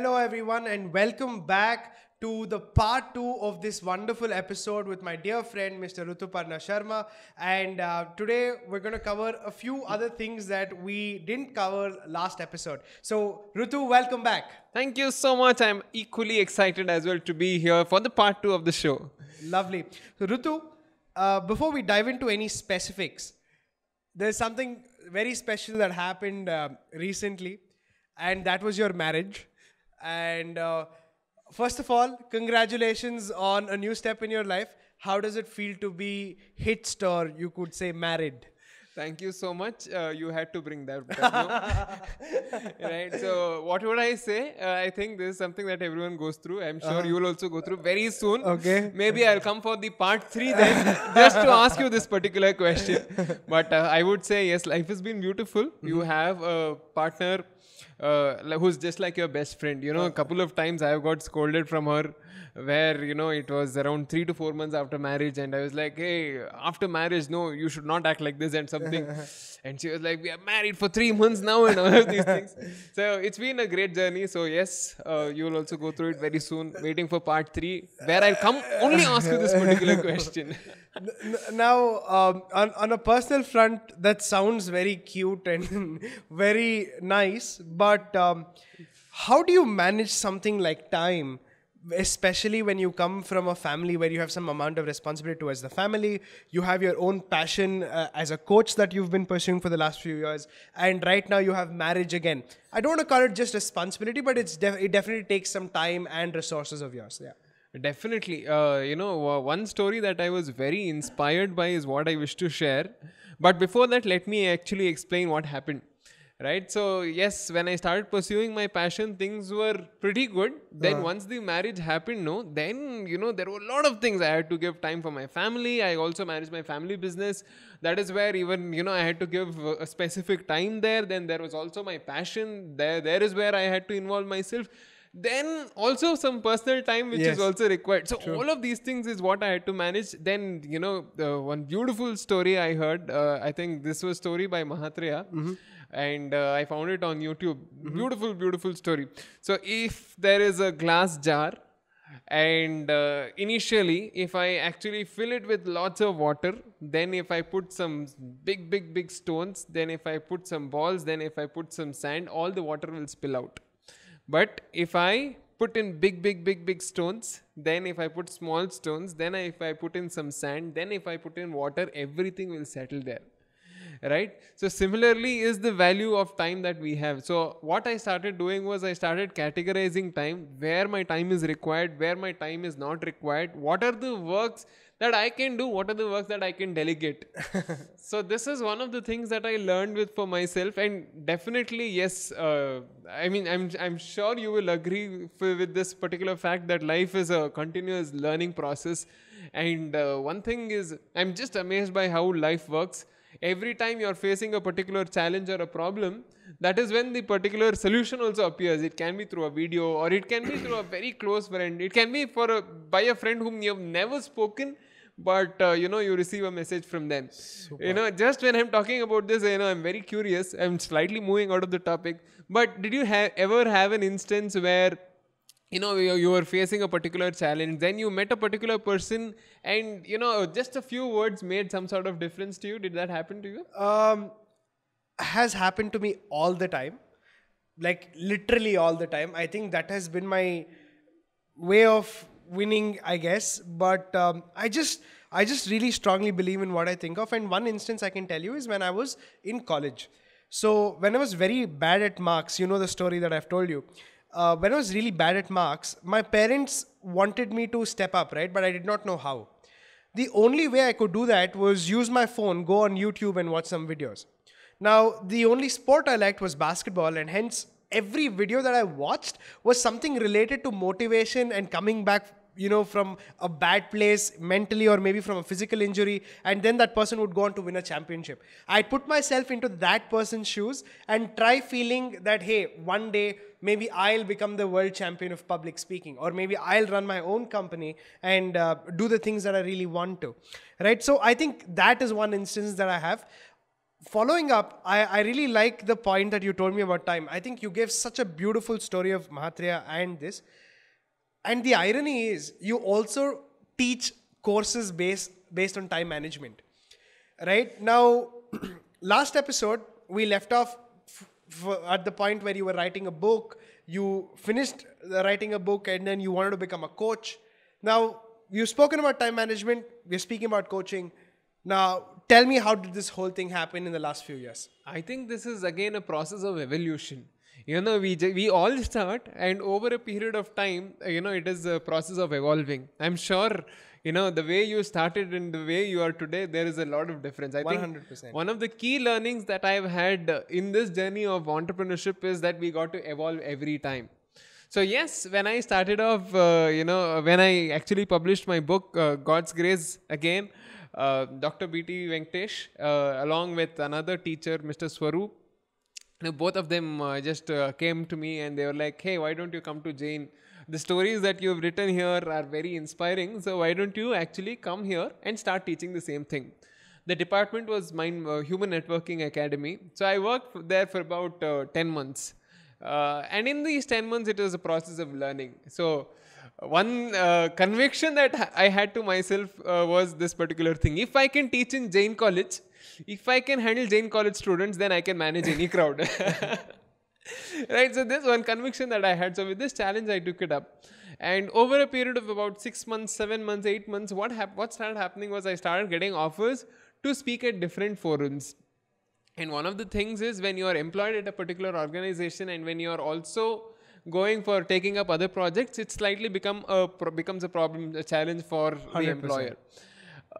hello everyone, and welcome back to the part two of this wonderful episode with my dear friend Mr. Rutuparna Sharma. And today we're going to cover a few other things that we didn't cover last episode. So, Rutu, welcome back. Thank you so much. I'm equally excited as well to be here for the part two of the show. Lovely. So, Rutu, before we dive into any specifics, there's something very special that happened recently, and that was your marriage. And first of all, congratulations on a new step in your life. How does it feel to be hitched, or you could say married? Thank you so much. You had to bring that up, no? Right. So, what would I say? I think this is something that everyone goes through. I'm sure you will also go through very soon. Okay. Maybe I'll come for the part 3 then, just to ask you this particular question. But I would say, yes, life has been beautiful. You have a partner who's just like your best friend. You know, a couple of times I have got scolded from her where, you know, it was around 3 to 4 months after marriage, and I was like, hey, after marriage, no, you should not act like this and something. And she was like, we are married for 3 months now and all of these things. So it's been a great journey. So yes, you will also go through it very soon, waiting for part 3, where I'll come only ask you this particular question. Now, on a personal front, that sounds very cute and very nice. But how do you manage something like time, especially when you come from a family where you have some amount of responsibility towards the family? You have your own passion as a coach that you've been pursuing for the last few years, and right now you have marriage again. I don't want to call it just responsibility, but it definitely takes some time and resources of yours. Yeah. Definitely. One story that I was very inspired by is what I wish to share. But before that, let me actually explain what happened. Right. So, yes, when I started pursuing my passion, things were pretty good. Then once the marriage happened, then, there were a lot of things. I had to give time for my family. I also managed my family business. That is where even, I had to give a specific time there. Then there was also my passion. There is where I had to involve myself. Then also some personal time, which is also required. So all of these things is what I had to manage. Then, one beautiful story I heard, I think this was a story by Mahatria. And I found it on YouTube. Beautiful, beautiful story. So if there is a glass jar, and initially, if I actually fill it with lots of water, then if I put some big stones, then if I put some balls, then if I put some sand, all the water will spill out. But if I put in big stones, then if I put small stones, then if I put in some sand, then if I put in water, everything will settle there. Right? So similarly is the value of time that we have. So what I started doing was I started categorizing time, where my time is required, where my time is not required, what are the works that I can do, what are the works that I can delegate. So this is one of the things that I learned for myself, and definitely yes, I'm sure you will agree with this particular fact that life is a continuous learning process. And one thing is, I'm just amazed by how life works. Every time you're facing a particular challenge or a problem, that is when the particular solution also appears. It can be through a video, or it can be through a very close friend. It can be by a friend whom you have never spoken, but you receive a message from them. Super. Just when I'm talking about this, I'm very curious. I'm slightly moving out of the topic. But did you ever have an instance where you were facing a particular challenge, then you met a particular person, and just a few words made some sort of difference to you? Did that happen to you? Has happened to me all the time, like literally all the time. I think that has been my way of winning, I guess. But I just really strongly believe in what I think of. And one instance I can tell you is when I was in college. So when I was very bad at marks, the story that I've told you. When I was really bad at marks, my parents wanted me to step up, right? But I did not know how. The only way I could do that was use my phone, go on YouTube and watch some videos. Now, the only sport I liked was basketball, and hence every video that I watched was something related to motivation and coming back, from a bad place mentally, or maybe from a physical injury, and then that person would go on to win a championship. I put myself into that person's shoes and try feeling that, hey, one day maybe I'll become the world champion of public speaking, or maybe I'll run my own company and do the things that I really want to, right? So I think that is one instance that I have. following up, I really like the point that you told me about time. I think you gave such a beautiful story of Mahatria and this. And the irony is, you also teach courses based on time management. Right? Now, last episode, we left off at the point where you were writing a book. You finished writing a book and then you wanted to become a coach. Now, you've spoken about time management. We're speaking about coaching. Now, tell me, how did this whole thing happen in the last few years? I think this is again a process of evolution. We all start, and over a period of time, it is a process of evolving. I'm sure, the way you started and the way you are today, there is a lot of difference. I 100%. think one of the key learnings that I've had in this journey of entrepreneurship is that we got to evolve every time. So yes, when I started off, when I actually published my book, God's Grace Again, Dr. B.T. Venkatesh, along with another teacher, Mr. Swaroop, both of them just came to me and they were like, hey, why don't you come to Jain? The stories that you've written here are very inspiring. So why don't you actually come here and start teaching the same thing? The department was Human Networking Academy. So I worked there for about 10 months. And in these 10 months, it was a process of learning. So one conviction that I had to myself was this particular thing. If I can teach in Jain College, if I can handle Jain College students, then I can manage any crowd. Right? So this one conviction that I had. So with this challenge, I took it up. And over a period of about 6 months, 7 months, 8 months, what started happening was I started getting offers to speak at different forums. And one of the things is, when you are employed at a particular organization and when you are also going for taking up other projects, it slightly becomes a problem, a challenge for 100%. the employer.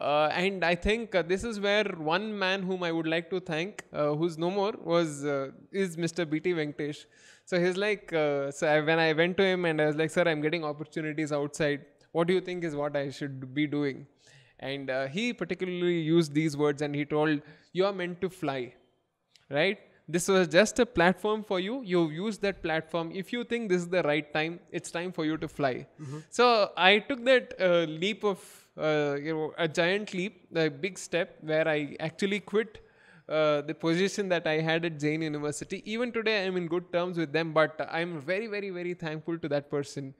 And I think this is where one man whom I would like to thank, who's no more, is Mr. B.T. Venkatesh. So he's like, when I went to him and I was like, sir, I'm getting opportunities outside. What do you think is what I should be doing? And he particularly used these words and he told, you are meant to fly, right? This was just a platform for you. You've used that platform. If you think this is the right time, it's time for you to fly. Mm-hmm. So I took that leap of, a giant leap, a big step where I actually quit the position that I had at Jain University. Even today, I'm in good terms with them, but I'm very, very, very thankful to that person.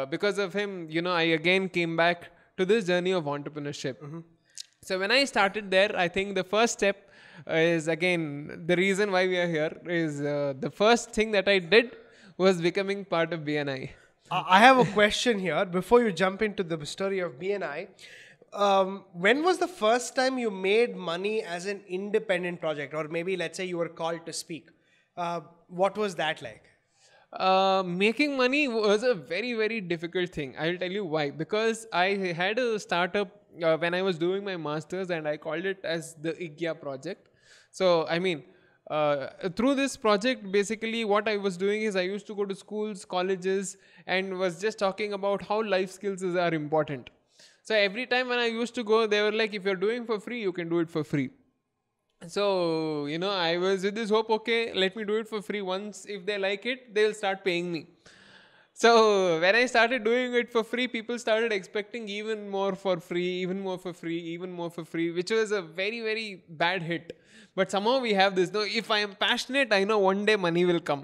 Because of him, I again came back to this journey of entrepreneurship. Mm-hmm. So when I started there, I think the first step is, again, the reason why we are here is the first thing that I did was becoming part of BNI. I have a question here before you jump into the story of BNI. When was the first time you made money as an independent project, or maybe let's say you were called to speak? What was that like? Making money was a very, very difficult thing. I will tell you why. Because I had a startup when I was doing my master's, and I called it as the IGYA project. So, I mean, through this project, basically what I was doing is I used to go to schools, colleges, and was just talking about how life skills are important. So every time when I used to go, they were like, if you're doing for free, you can do it for free. So, I was with this hope, okay, let me do it for free. Once, if they like it, they'll start paying me. So when I started doing it for free, people started expecting even more for free, even more for free, even more for free, which was a very, very bad hit. But somehow we have this, no, if I am passionate, I know one day money will come.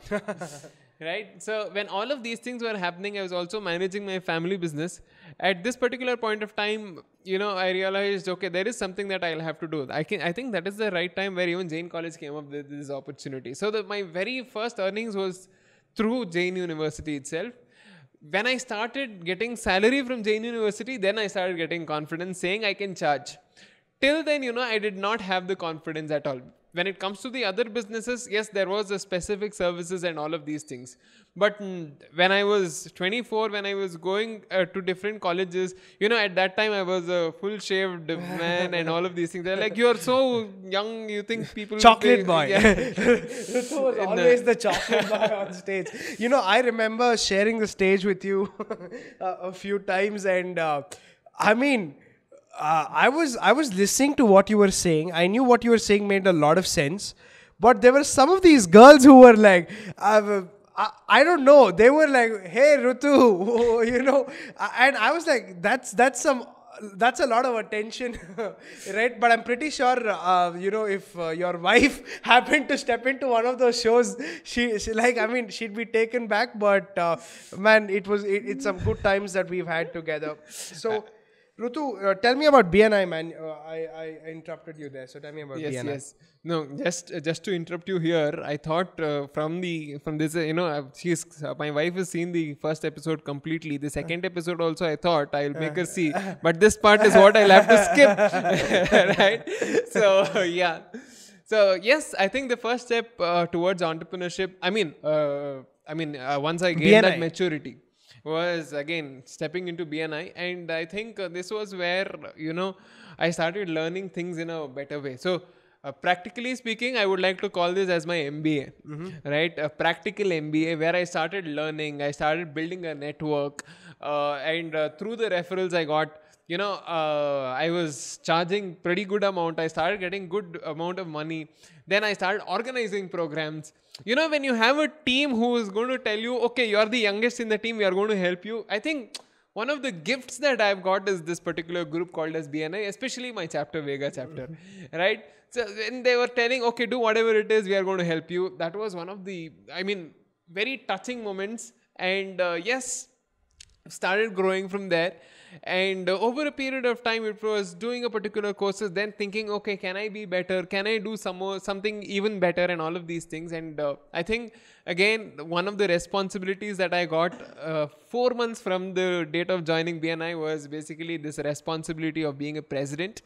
Right? So when all of these things were happening, I was also managing my family business. At this particular point of time, I realized, okay, there is something that I'll have to do. I think that is the right time where even Jain College came up with this opportunity. So my very first earnings was through Jain University itself. When I started getting salary from Jain University, then I started getting confidence, saying I can charge. Till then, I did not have the confidence at all. When it comes to the other businesses, yes, there was a specific services and all of these things. But when I was 24, when I was going to different colleges, at that time I was a full-shaved man and all of these things. They're like, you are so young, you think people... Chocolate boy. Yeah. Rutu was always the chocolate boy on stage. I remember sharing the stage with you a few times, and I was listening to what you were saying. I knew what you were saying made a lot of sense. But there were some of these girls who were like, I don't know. They were like, hey, Rutu, and I was like, that's some That's a lot of attention, right? But I'm pretty sure, if your wife happened to step into one of those shows, she like, I mean, she'd be taken back. But man, it's some good times that we've had together. So, Rutu, tell me about BNI, man. I interrupted you there, so tell me about Yes, BNI. yes. No, just to interrupt you here, I thought from this, my wife has seen the first episode completely. The second episode also, I thought I'll make her see, but this part is what I'll have to skip, right? So yeah. So yes, I think the first step towards entrepreneurship. Once I gained that BNI. maturity, was again stepping into BNI, and I think this was where I started learning things in a better way. So practically speaking, I would like to call this as my MBA, right? A practical MBA where I started learning, I started building a network, and through the referrals I got, I was charging pretty good amount. I started getting good amount of money. Then I started organizing programs. When you have a team who is going to tell you, okay, you're the youngest in the team, we are going to help you. I think one of the gifts that I've got is this particular group called as BNI, especially my chapter, Vega chapter, right? So when they were telling, okay, do whatever it is, we are going to help you. That was one of the, very touching moments. And yes, started growing from there. And over a period of time, it was doing a particular courses, then thinking, okay, can I be better? Can I do something even better, and all of these things? And I think, again, one of the responsibilities that I got 4 months from the date of joining BNI was basically this responsibility of being a president.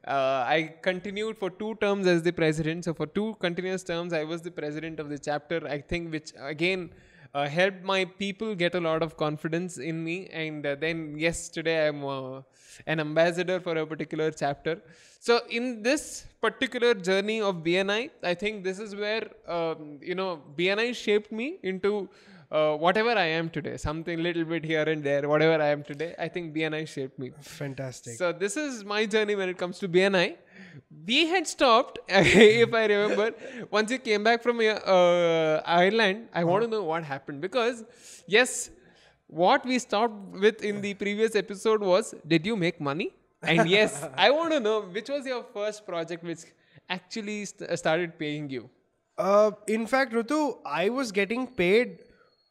I continued for 2 terms as the president. So for 2 continuous terms, I was the president of the chapter, I think, which again helped my people get a lot of confidence in me. And then yes, today I'm an ambassador for a particular chapter. So in this particular journey of BNI, I think this is where BNI shaped me into whatever I am today. Something little bit here and there, whatever I am today, I think BNI shaped me. Fantastic. So this is my journey when it comes to BNI. We had stopped, if I remember, once you came back from Ireland. I want to know what happened, because yes, what we stopped with in the previous episode was, did you make money? And yes, I want to know, which was your first project which actually started paying you? In fact, Rutu, I was getting paid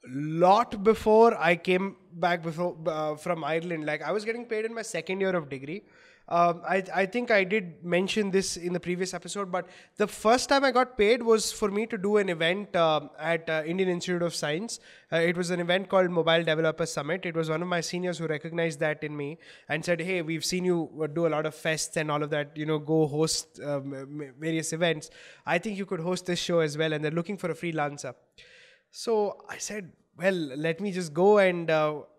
lot before I came back from Ireland. Like, I was getting paid in my second year of degree. I think I did mention this in the previous episode, but the first time I got paid was for me to do an event at Indian Institute of Science. It was an event called Mobile Developer Summit. It was one of my seniors who recognized that in me and said, hey, we've seen you do a lot of fests and all of that, go host various events. I think you could host this show as well, and they're looking for a freelancer. So I said, well, let me just go, and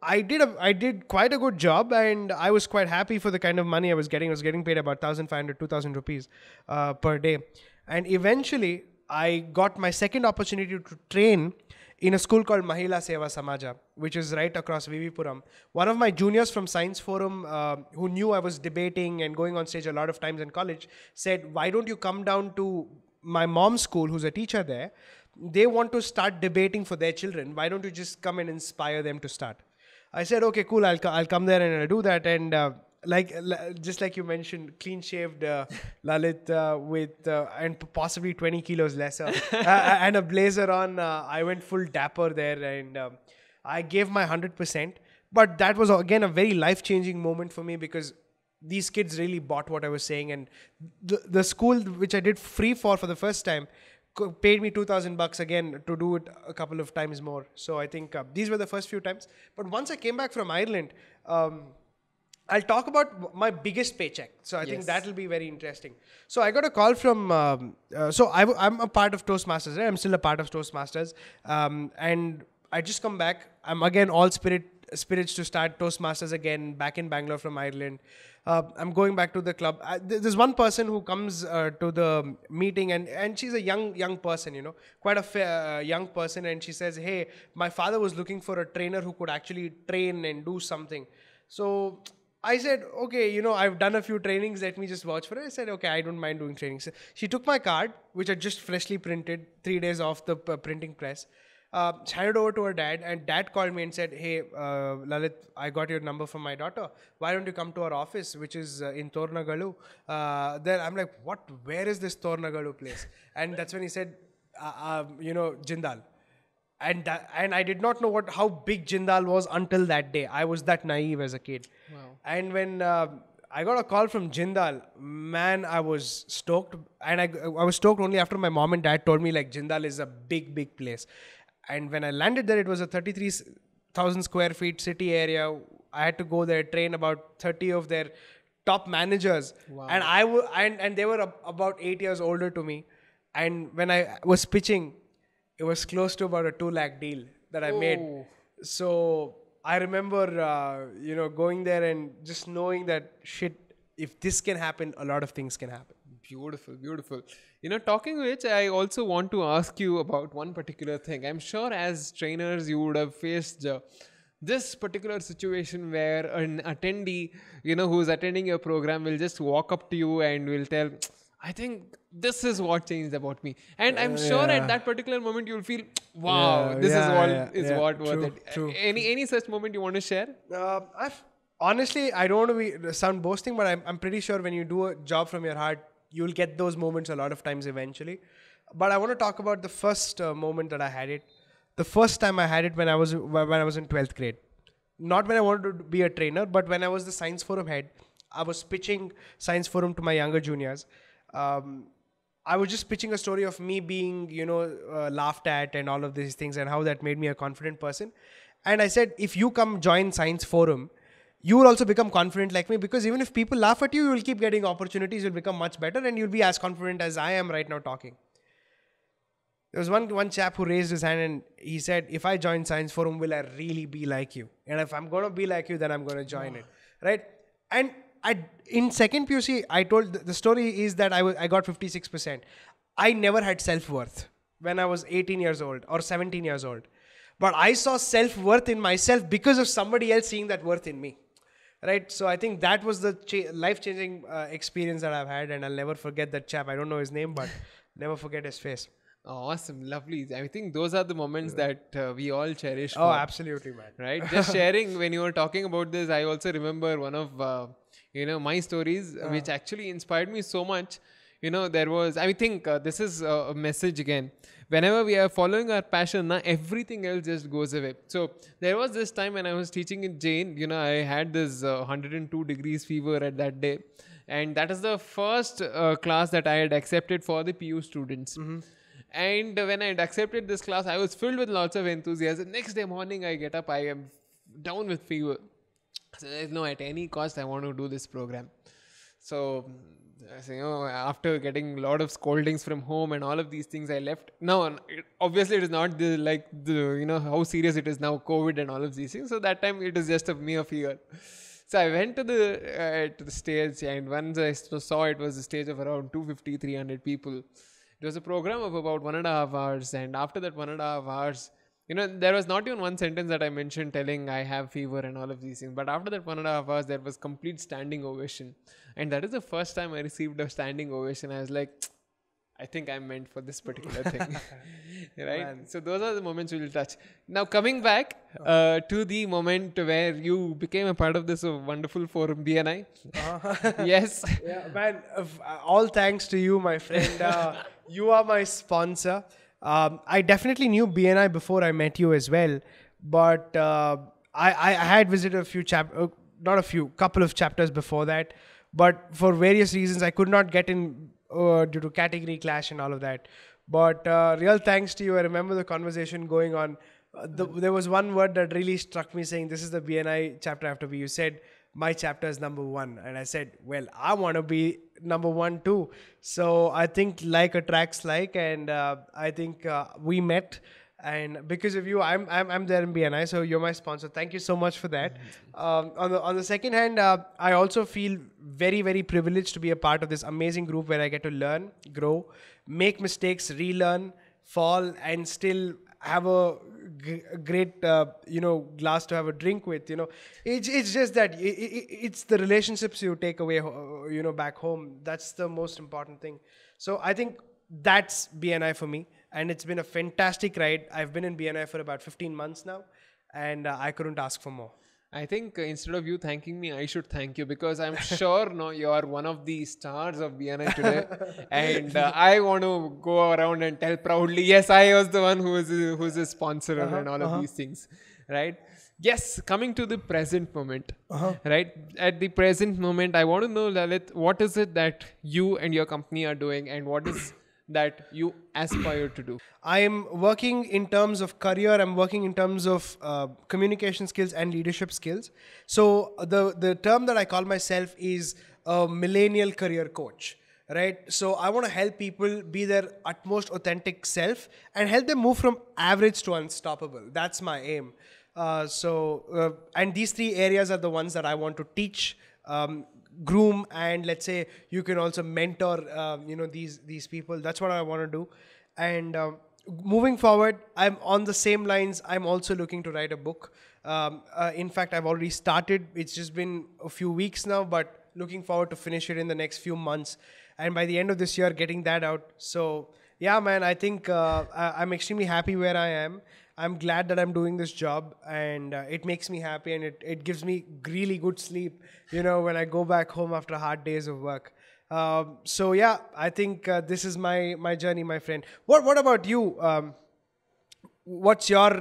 I did quite a good job, and I was quite happy for the kind of money I was getting. I was getting paid about 1,500, 2,000 rupees per day. And eventually, I got my second opportunity to train in a school called Mahila Seva Samaja, which is right across Vivipuram. One of my juniors from Science Forum, who knew I was debating and going on stage a lot of times in college, said, why don't you come down to my mom's school, who's a teacher there? They want to start debating for their children. Why don't you just come and inspire them to start? I said, okay, cool. I'll come there and I'll do that. And just like you mentioned, clean-shaved Lalit with and possibly 20 kilos lesser and a blazer on. I went full dapper there, and I gave my 100%. But that was again a very life-changing moment for me, because these kids really bought what I was saying, and the school which I did free for the first time paid me $2,000 again to do it a couple of times more. So I think these were the first few times. But once I came back from Ireland, I'll talk about my biggest paycheck. So I think that will be very interesting. So I got a call from, I'm a part of Toastmasters. Right? I'm still a part of Toastmasters. And I just come back. I'm again all spirits to start Toastmasters again, back in Bangalore from Ireland. I'm going back to the club. There's one person who comes to the meeting, and she's a young person, quite a young person. And she says, hey, my father was looking for a trainer who could actually train and do something. So I said, okay, I've done a few trainings. Let me just vouch for it. I said, okay, I don't mind doing trainings. So she took my card, which I just freshly printed, 3 days off the printing press. handed over to her dad, and dad called me and said, "Hey, Lalit, I got your number from my daughter. Why don't you come to our office, which is in Tornagalu?" Then I'm like, "What? Where is this Tornagalu place?" And that's when he said, Jindal. And I did not know how big Jindal was until that day. I was that naive as a kid. Wow. And when I got a call from Jindal, man, I was stoked. And I was stoked only after my mom and dad told me like Jindal is a big, big place. And when I landed there, it was a 33,000 square feet city area. I had to go there, train about 30 of their top managers. Wow. And they were about 8 years older to me. And when I was pitching, it was close to about a 2 lakh deal that I made. So I remember, going there and just knowing that shit, if this can happen, a lot of things can happen. Beautiful, beautiful. Talking which, I also want to ask you about one particular thing. I'm sure as trainers, you would have faced this particular situation where an attendee, who's attending your program will just walk up to you and will tell, I think this is what changed about me. And I'm sure at that particular moment you'll feel, wow, this is what worth it. True. Any such moment you want to share? Honestly, I don't want to sound boasting, but I'm pretty sure when you do a job from your heart, you'll get those moments a lot of times eventually. But I want to talk about the first moment that I had it. The first time I had it when I was in 12th grade. Not when I wanted to be a trainer, but when I was the Science Forum head. I was pitching Science Forum to my younger juniors. I was just pitching a story of me being, laughed at and all of these things and how that made me a confident person. And I said, if you come join Science Forum, you will also become confident like me, because even if people laugh at you, you will keep getting opportunities, you'll become much better and you'll be as confident as I am right now talking. There was one chap who raised his hand and he said, if I join Science Forum, will I really be like you? And if I'm going to be like you, then I'm going to join it. Right? And in second PUC, I told the story is that I got 56%. I never had self-worth when I was 18 years old or 17 years old. But I saw self-worth in myself because of somebody else seeing that worth in me. Right? So I think that was the life-changing experience that I've had, and I'll never forget that chap. I don't know his name, but never forget his face. Awesome. Lovely. I think those are the moments that we all cherish. Oh, absolutely, man. Right? Just sharing, when you were talking about this, I also remember one of, my stories, which actually inspired me so much. There was, I think this is a message again. Whenever we are following our passion, everything else just goes away. So there was this time when I was teaching in Jain, I had this 102 degrees fever at that day. And that is the first class that I had accepted for the PU students. Mm-hmm. And when I had accepted this class, I was filled with lots of enthusiasm. Next day morning, I get up, I am down with fever. So no, at any cost, I want to do this program. So, after getting a lot of scoldings from home and all of these things, I left. Now, obviously, it is not how serious it is now, COVID and all of these things. So that time, it is just a mere fear. So I went to the stage, and once I saw it was a stage of around 250, 300 people. It was a program of about 1.5 hours, and after that 1.5 hours, there was not even one sentence that I mentioned telling I have fever and all of these things. But after that 1.5 hours, there was complete standing ovation. And that is the first time I received a standing ovation. I was like, I think I'm meant for this particular thing. Right? Man. So those are the moments we'll touch. Now coming back to the moment where you became a part of this wonderful forum, BNI. Yes. Yeah, man, all thanks to you, my friend. You are my sponsor. I definitely knew BNI before I met you as well, but I had visited a few couple of chapters before that, but for various reasons I could not get in due to category clash and all of that. But real thanks to you. I remember the conversation going on. There was one word that really struck me, saying this is the BNI chapter after me. You said my chapter is number 1, and I said, well, I want to be number 1 too. So I think like attracts like, and I think we met, and because of you, I'm there in BNI. So you're my sponsor. Thank you so much for that. On the second hand, I also feel very, very privileged to be a part of this amazing group where I get to learn, grow, make mistakes, relearn, fall, and still have a great glass to have a drink with. It's just that it's the relationships you take away back home. That's the most important thing. So I think that's BNI for me. and it's been a fantastic ride. I've been in BNI for about 15 months now, and I couldn't ask for more. I think instead of you thanking me, I should thank you, because I'm sure no, you are one of the stars of BNI today, and I want to go around and tell proudly, yes, I was the one who's a sponsor and all of these things, right? Yes, coming to the present moment, right? At the present moment, I want to know, Lalit, what is it that you and your company are doing, and what is that you aspire to do? I am working in terms of career. I'm working in terms of communication skills and leadership skills. So the term that I call myself is a millennial career coach. Right. So I want to help people be their utmost authentic self and help them move from average to unstoppable. That's my aim. And these three areas are the ones that I want to teach, groom, and let's say you can also mentor these people. That's what I want to do. And moving forward, I'm on the same lines. I'm also looking to write a book. In fact, I've already started. It's just been a few weeks now, but looking forward to finish it in the next few months, and by the end of this year getting that out. So yeah, man, I think I'm extremely happy where I am. I'm glad that I'm doing this job, and it makes me happy, and it gives me really good sleep, when I go back home after hard days of work. So yeah, I think this is my journey, my friend. What about you? What's your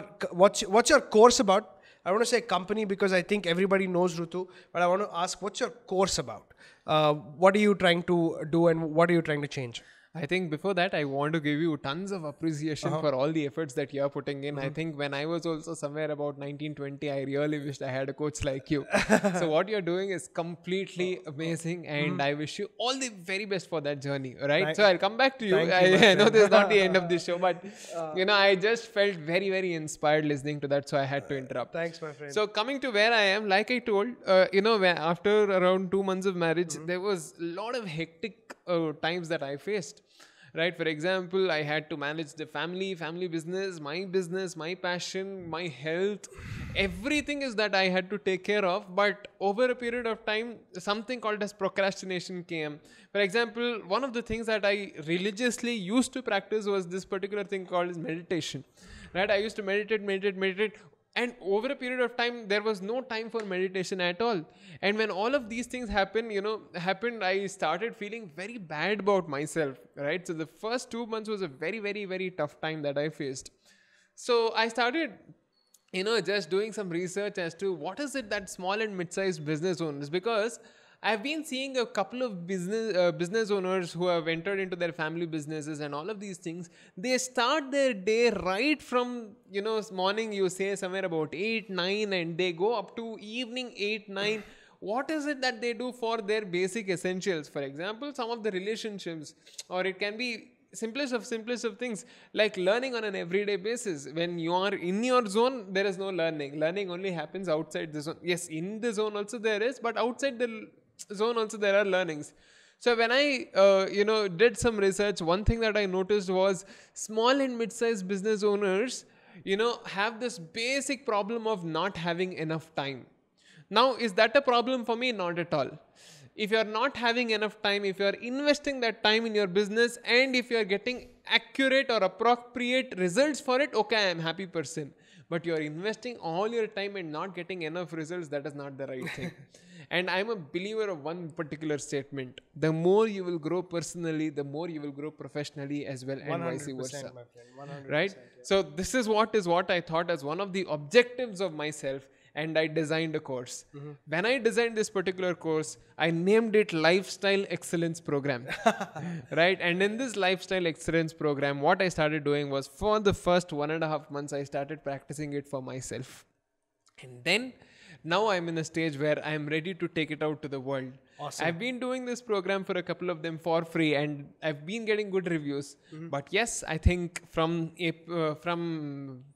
course about? I want to say company because I think everybody knows Rutu, but I want to ask, what's your course about? What are you trying to do, and what are you trying to change? I think before that, I want to give you tons of appreciation for all the efforts that you're putting in. I think when I was also somewhere about 1920, I really wished I had a coach like you. So what you're doing is completely amazing, and I wish you all the very best for that journey. Right? So I'll come back to you. I know this is not the end of this show, but I just felt very, very inspired listening to that, so I had to interrupt. Thanks, my friend. So coming to where I am, like I told, after around 2 months of marriage, there was a lot of hectic times that I faced. Right? For example, I had to manage the family business, my passion, my health. Everything is that I had to take care of. But over a period of time, something called as procrastination came. For example, one of the things that I religiously used to practice was this particular thing called as meditation. Right? I used to meditate. And over a period of time, there was no time for meditation at all. And when all of these things happened, I started feeling very bad about myself, right? So the first 2 months was a very, very, very tough time that I faced. So I started, just doing some research as to what is it that small and mid-sized business owners, because I've been seeing a couple of business owners who have entered into their family businesses and all of these things. They start their day right from, morning, you say somewhere about 8, 9, and they go up to evening 8, 9. What is it that they do for their basic essentials? For example, some of the relationships, or it can be simplest of things, like learning on an everyday basis. When you are in your zone, there is no learning. Learning only happens outside the zone. Yes, in the zone also there is, but outside the zone also there are learnings. So when I did some research, one thing that I noticed was small and mid-sized business owners have this basic problem of not having enough time. Now, is that a problem for me? Not at all. If you're not having enough time, if you're investing that time in your business, and if you're getting accurate or appropriate results for it, okay, I am a happy person. But you're investing all your time and not getting enough results, that is not the right thing. And I'm a believer of one particular statement. The more you will grow personally, the more you will grow professionally as well, and vice versa. My friend, 100%, right? yeah. So this is what I thought as one of the objectives of myself, and I designed a course. When I designed this particular course, I named it Lifestyle Excellence Program. Right? And in this Lifestyle Excellence Program, what I started doing was, for the first 1.5 months, I started practicing it for myself. And then, now I'm in a stage where I'm ready to take it out to the world. Awesome. I've been doing this program for a couple of them for free, and I've been getting good reviews. But yes, I think from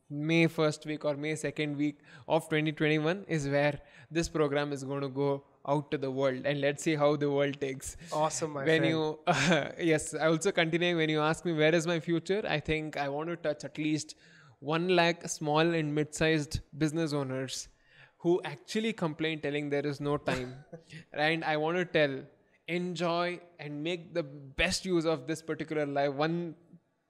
May 1st week or May 2nd week of 2021 is where this program is going to go out to the world, and let's see how the world takes. Awesome, my when friend. Yes, I also continuing, when you ask me where is my future, I think I want to touch at least 1 lakh small and mid-sized business owners who actually complain telling there is no time. And I want to tell, enjoy and make the best use of this particular life. One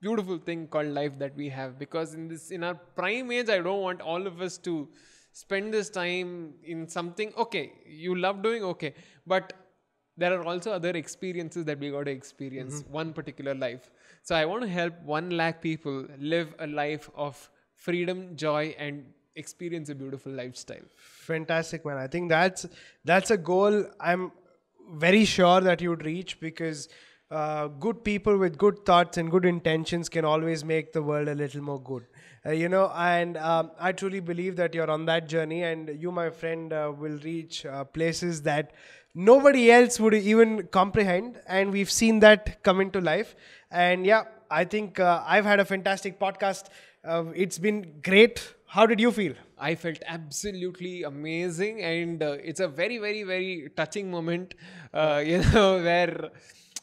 beautiful thing called life that we have, because in our prime age, I don't want all of us to spend this time in something. Okay, you love doing, okay, but there are also other experiences that we got to experience one particular life. So I want to help 1 lakh people live a life of freedom, joy, and experience a beautiful lifestyle. Fantastic, man. I think that's a goal I'm very sure that you'd reach, because good people with good thoughts and good intentions can always make the world a little more good. And I truly believe that you're on that journey, and you, my friend, will reach places that nobody else would even comprehend. And we've seen that come into life. And yeah, I think I've had a fantastic podcast. It's been great. How did you feel? I felt absolutely amazing, and it's a very, very, very touching moment, where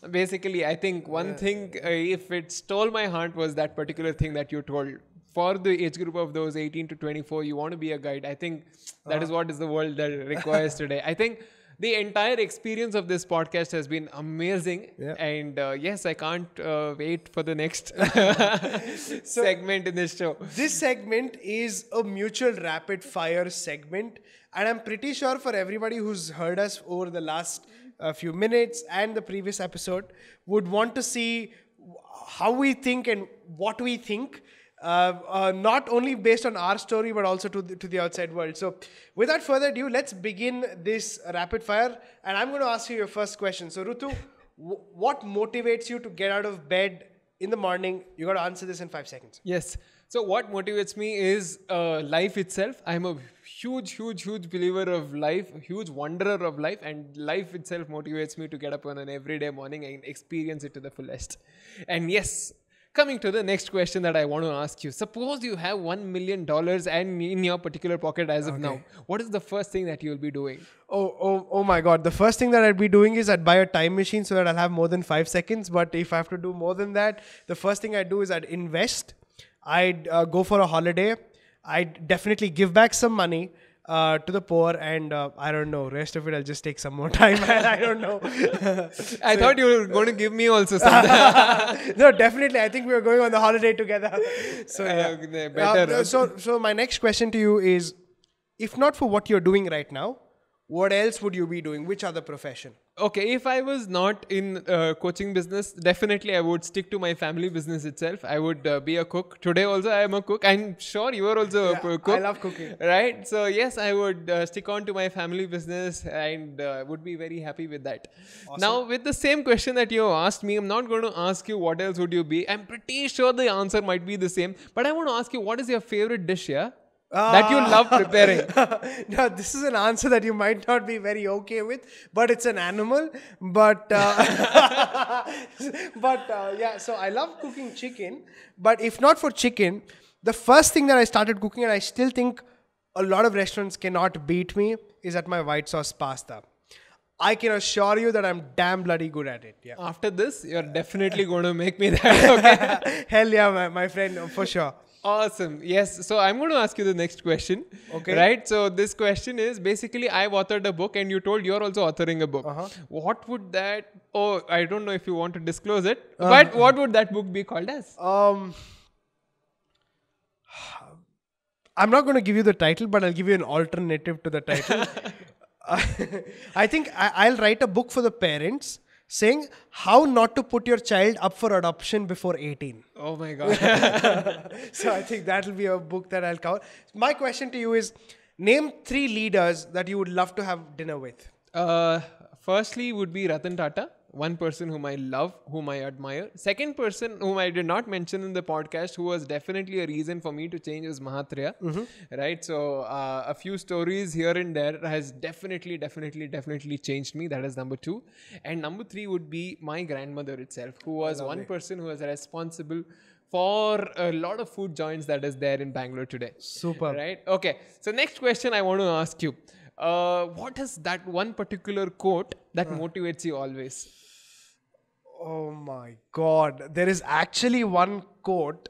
basically I think one thing, if it stole my heart, was that particular thing that you told. For the age group of those 18 to 24, you want to be a guide. I think that is what is the world that requires today. I think the entire experience of this podcast has been amazing. Yeah. And yes, I can't wait for the next segment in this show. This segment is a mutual rapid fire segment, and I'm pretty sure for everybody who's heard us over the last few minutes and the previous episode would want to see how we think and what we think. Not only based on our story, but also to the outside world. So without further ado, let's begin this rapid fire. And I'm going to ask you your first question. So Rutu, what motivates you to get out of bed in the morning? You got to answer this in 5 seconds. Yes. So what motivates me is life itself. I'm a huge believer of life, a huge wanderer of life, and life itself motivates me to get up on an everyday morning and experience it to the fullest. And yes, coming to the next question that I want to ask you. Suppose you have $1 million and in your particular pocket as of now. What is the first thing that you will be doing? Oh my God. The first thing that I'd be doing is I'd buy a time machine so that I'll have more than 5 seconds. But if I have to do more than that, the first thing I'd do is I'd invest. I'd go for a holiday. I'd definitely give back some money to the poor, and I don't know, rest of it I'll just take some more time. I don't know. I thought you were going to give me also something. No, definitely. I think we were going on the holiday together. So yeah. Better. So my next question to you is, if not for what you're doing right now, what else would you be doing? Which other profession? Okay, if I was not in coaching business, definitely I would stick to my family business itself. I would be a cook. Today also I am a cook. I'm sure you are also a cook. I love cooking. Right? So yes, I would stick on to my family business and would be very happy with that. Awesome. Now, with the same question that you asked me, I'm not going to ask you what else would you be. I'm pretty sure the answer might be the same. But I want to ask you, what is your favorite dish, yeah? That you love preparing? Now, this is an answer that you might not be very okay with, but it's an animal. But yeah, so I love cooking chicken. But if not for chicken, the first thing that I started cooking, and I still think a lot of restaurants cannot beat me, is at my white sauce pasta. I can assure you that I'm damn bloody good at it. Yeah. After this, you're definitely going to make me that. Okay? Hell yeah, my friend, for sure. Awesome. Yes. So I'm going to ask you the next question. Okay. Right. So this question is basically, I've authored a book and you told you're also authoring a book. What would that, I don't know if you want to disclose it, but what would that book be called as? I'm not going to give you the title, but I'll give you an alternative to the title. I think I'll write a book for the parents saying how not to put your child up for adoption before 18. Oh my God. So I think that'll be a book that I'll cover. My question to you is, name 3 leaders that you would love to have dinner with. Firstly would be Ratan Tata. One person whom I love, whom I admire. Second person whom I did not mention in the podcast, who was definitely a reason for me to change, is Mahatria. Right? So a few stories here and there has definitely changed me. That is number 2. And number 3 would be my grandmother itself, who was one person who was responsible for a lot of food joints that is there in Bangalore today. Super. Right? Okay. So next question I want to ask you. What is that one particular quote that motivates you always? Oh my God. There is actually one quote,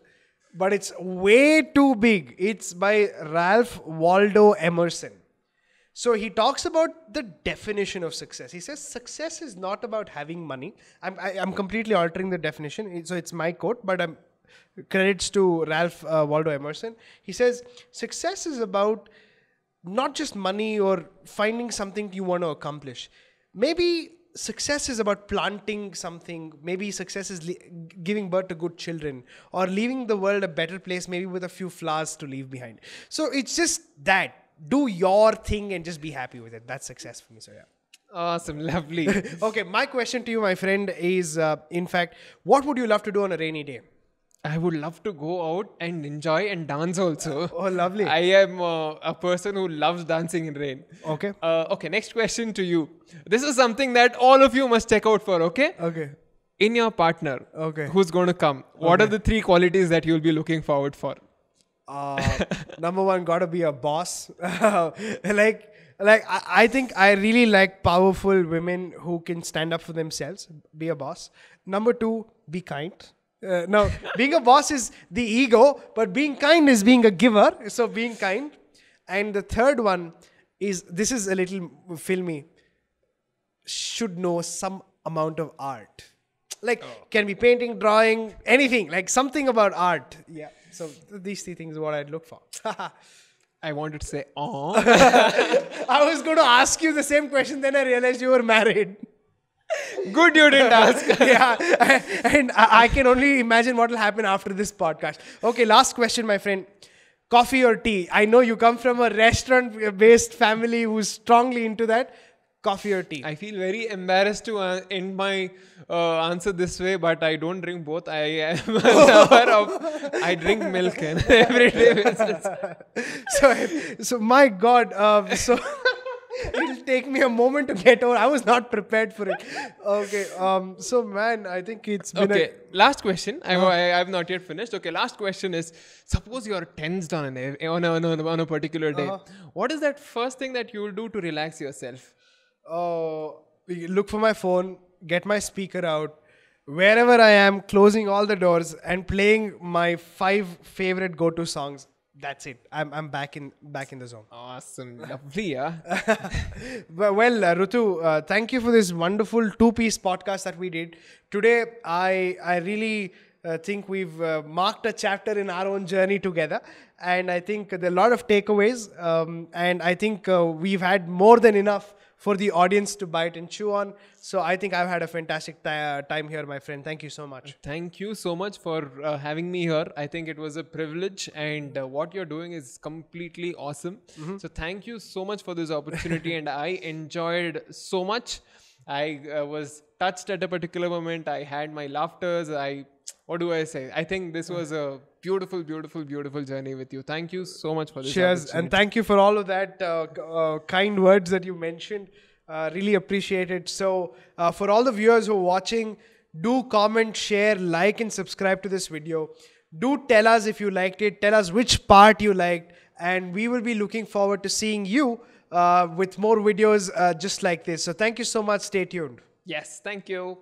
but it's way too big. It's by Ralph Waldo Emerson. So he talks about the definition of success. He says success is not about having money. I'm completely altering the definition. So it's my quote, but I'm Credits to Ralph Waldo Emerson. He says, success is about not just money or finding something you want to accomplish. Maybe success is about planting something. Maybe success is giving birth to good children or leaving the world a better place, maybe with a few flowers to leave behind. So it's just that. Do your thing and just be happy with it. That's success for me. So yeah. Awesome. Lovely. Okay, my question to you, my friend, is in fact, what would you love to do on a rainy day? I would love to go out and enjoy and dance also. Oh, lovely. I am a person who loves dancing in rain. Okay. Okay, next question to you. This is something that all of you must check out for, okay? Okay. In your partner, Okay. who's going to come, what are the 3 qualities that you'll be looking forward for? Number one, gotta be a boss. I think I really like powerful women who can stand up for themselves, be a boss. Number 2, be kind. Now, being a boss is the ego, but being kind is being a giver. So being kind. And the third one is, this is a little filmy, should know some amount of art. Like, can be painting, drawing, anything, like something about art. Yeah. So these 3 things are what I'd look for. I wanted to say, oh. I was going to ask you the same question, then I realized you were married. Good you didn't ask. Yeah, and I can only imagine what will happen after this podcast. Okay, last question, my friend. Coffee or tea? I know you come from a restaurant-based family who's strongly into that. Coffee or tea? I feel very embarrassed to end my answer this way, but I don't drink both. I am a lover of, I drink milk and every day basis. So my God, so it'll take me a moment to get over. I was not prepared for it. Okay, so man, I think it's been okay. Last question. I've not yet finished. Okay, last question is: suppose you are tensed on a particular day. What is that first thing that you will do to relax yourself? Look for my phone, get my speaker out, wherever I am, closing all the doors and playing my 5 favorite go-to songs. That's it. I'm back in the zone. Awesome, lovely, yeah. Well, Rutu, thank you for this wonderful 2-piece podcast that we did today. I really think we've marked a chapter in our own journey together, and I think there are a lot of takeaways, and I think we've had more than enough for the audience to bite and chew on. So I think I've had a fantastic time here, my friend. Thank you so much. Thank you so much for having me here. I think it was a privilege, and what you're doing is completely awesome. So thank you so much for this opportunity, and I enjoyed so much. I was touched at a particular moment. I had my laughters. What do I say? I think this was a beautiful, beautiful, beautiful journey with you. Thank you so much for this. Cheers. And thank you for all of that kind words that you mentioned. Really appreciate it. So for all the viewers who are watching, do comment, share, like and subscribe to this video. Do tell us if you liked it. Tell us which part you liked. And we will be looking forward to seeing you with more videos just like this. So thank you so much. Stay tuned. Yes, thank you.